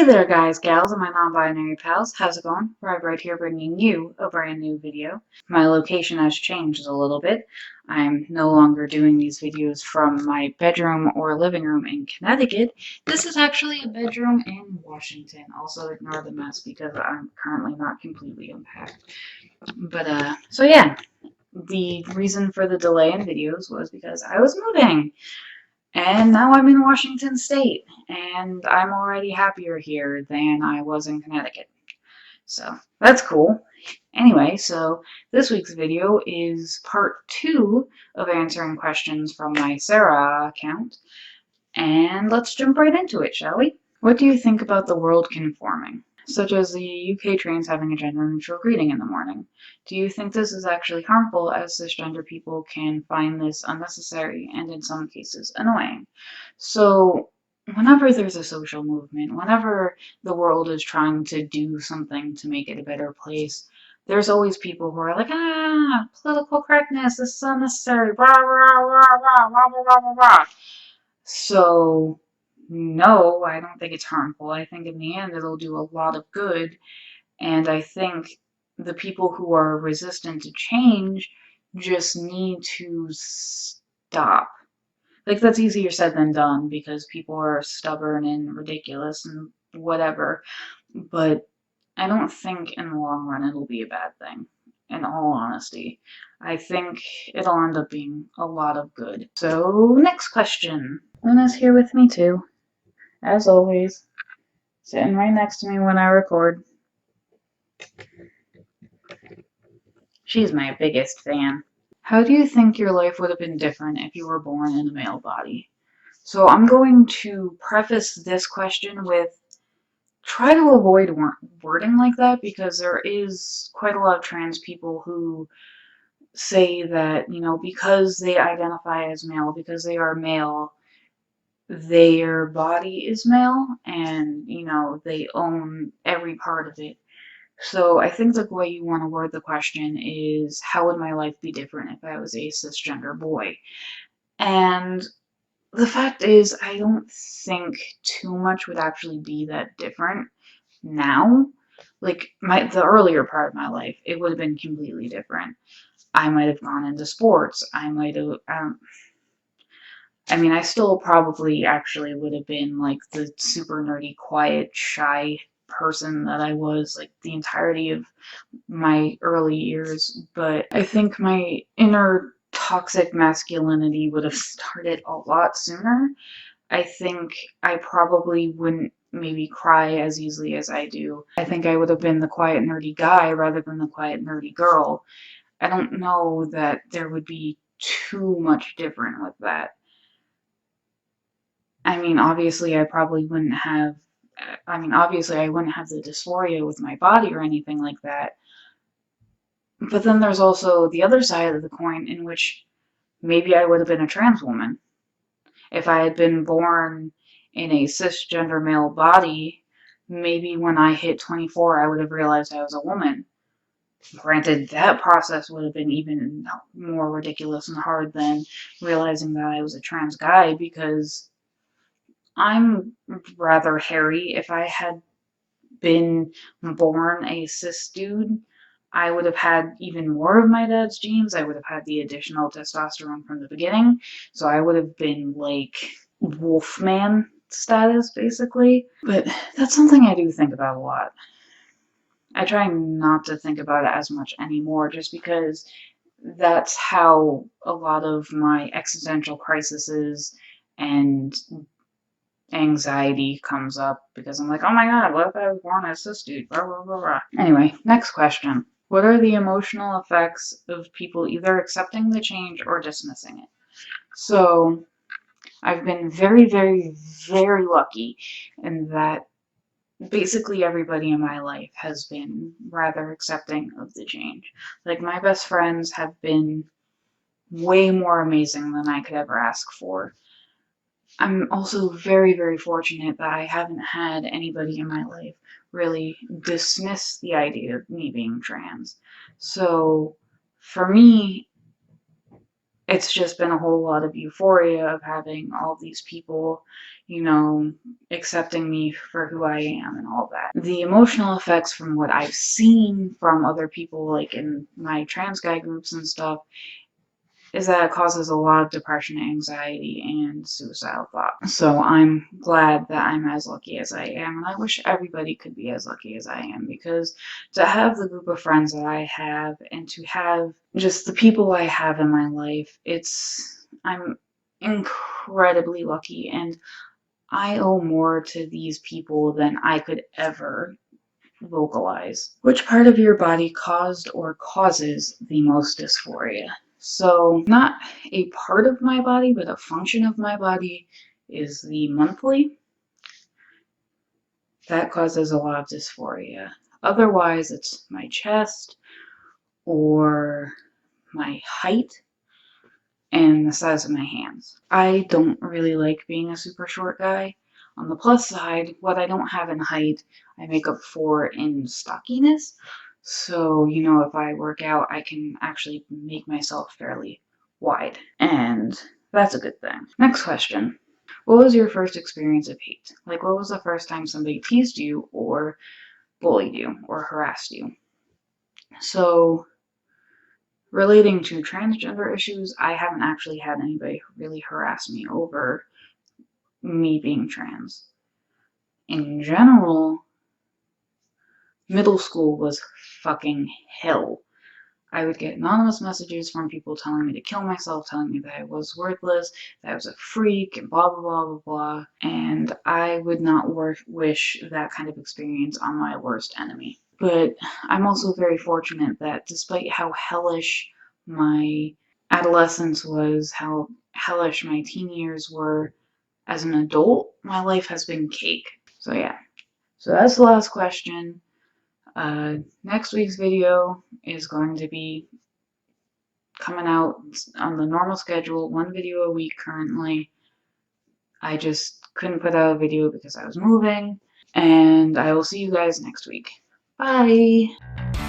there guys, gals, and my non-binary pals, how's it going? Rob right here bringing you a brand new video. My location has changed a little bit. I'm no longer doing these videos from my bedroom or living room in Connecticut. This is actually a bedroom in Washington. Also ignore the mess because I'm currently not completely unpacked. So yeah, the reason for the delay in videos was because I was moving. And now I'm in Washington State, and I'm already happier here than I was in Connecticut. So that's cool. Anyway, so this week's video is part 2 of answering questions from my Sarahah account. And let's jump right into it, shall we? What do you think about the world conforming? Such as the UK trains having a gender-neutral greeting in the morning. Do you think this is actually harmful, as cisgender people can find this unnecessary and in some cases annoying? So whenever there's a social movement, whenever the world is trying to do something to make it a better place, there's always people who are like, political correctness, this is unnecessary, rah, rah, rah, rah, rah, rah, rah, rah, rah. So no, I don't think it's harmful. I think in the end it'll do a lot of good, and I think the people who are resistant to change just need to stop. Like, that's easier said than done because people are stubborn and ridiculous and whatever, but I don't think in the long run it'll be a bad thing, in all honesty. I think it'll end up being a lot of good. So, next question. Luna's here with me too, as always, sitting right next to me when I record. She's my biggest fan. How do you think your life would have been different if you were born in a male body? So I'm going to preface this question with try to avoid wording like that, because there is quite a lot of trans people who say that, you know, because they identify as male, because they are male, their body is male and, you know, they own every part of it. So I think the way you want to word the question is, how would my life be different if I was a cisgender boy? And the fact is, I don't think too much would actually be that different now. Like, the earlier part of my life, it would have been completely different. I might have gone into sports. I might have, I mean, I still probably actually would have been like the super nerdy, quiet, shy person that I was like the entirety of my early years, but I think my inner toxic masculinity would have started a lot sooner. I think I probably wouldn't maybe cry as easily as I do. I think I would have been the quiet nerdy guy rather than the quiet nerdy girl. I don't know that there would be too much different with that. I mean, obviously I probably wouldn't have, obviously I wouldn't have the dysphoria with my body or anything like that. But then there's also the other side of the coin, in which maybe I would have been a trans woman. If I had been born in a cisgender male body, maybe when I hit 24 I would have realized I was a woman. Granted, that process would have been even more ridiculous and hard than realizing that I was a trans guy, because I'm rather hairy. If I had been born a cis dude, I would have had even more of my dad's genes. I would have had the additional testosterone from the beginning. So I would have been like Wolfman status, basically. But that's something I do think about a lot. I try not to think about it as much anymore, just because that's how a lot of my existential crises and anxiety comes up, because I'm like, oh my god, what if I was born as cis dude? Blah, blah, blah, blah. Anyway, next question. What are the emotional effects of people either accepting the change or dismissing it? So, I've been very, very, very lucky in that basically everybody in my life has been rather accepting of the change. Like, my best friends have been way more amazing than I could ever ask for. I'm also very, very fortunate that I haven't had anybody in my life really dismiss the idea of me being trans. So for me, it's just been a whole lot of euphoria of having all these people, you know, accepting me for who I am and all that. The emotional effects from what I've seen from other people, like in my trans guy groups and stuff, is that it causes a lot of depression, anxiety, and suicidal thoughts. So I'm glad that I'm as lucky as I am, and I wish everybody could be as lucky as I am, because to have the group of friends that I have and to have just the people I have in my life, I'm incredibly lucky, and I owe more to these people than I could ever vocalize. Which part of your body caused or causes the most dysphoria? So, not a part of my body, but a function of my body is the monthly. That causes a lot of dysphoria. Otherwise, it's my chest or my height and the size of my hands. I don't really like being a super short guy. On the plus side, what I don't have in height, I make up for in stockiness. So, you know, if I work out, I can actually make myself fairly wide. And that's a good thing. Next question. What was your first experience of hate? Like, what was the first time somebody teased you or bullied you or harassed you? So, relating to transgender issues, I haven't actually had anybody really harass me over me being trans. In general, middle school was fucking hell. I would get anonymous messages from people telling me to kill myself, telling me that I was worthless, that I was a freak, and blah, blah, blah, blah, blah. And I would not wish that kind of experience on my worst enemy. But I'm also very fortunate that despite how hellish my adolescence was, how hellish my teen years were, as an adult, my life has been cake. So yeah. So that's the last question. Next week's video is going to be coming out on the normal schedule, 1 video a week currently. I just couldn't put out a video because I was moving, and I will see you guys next week. Bye!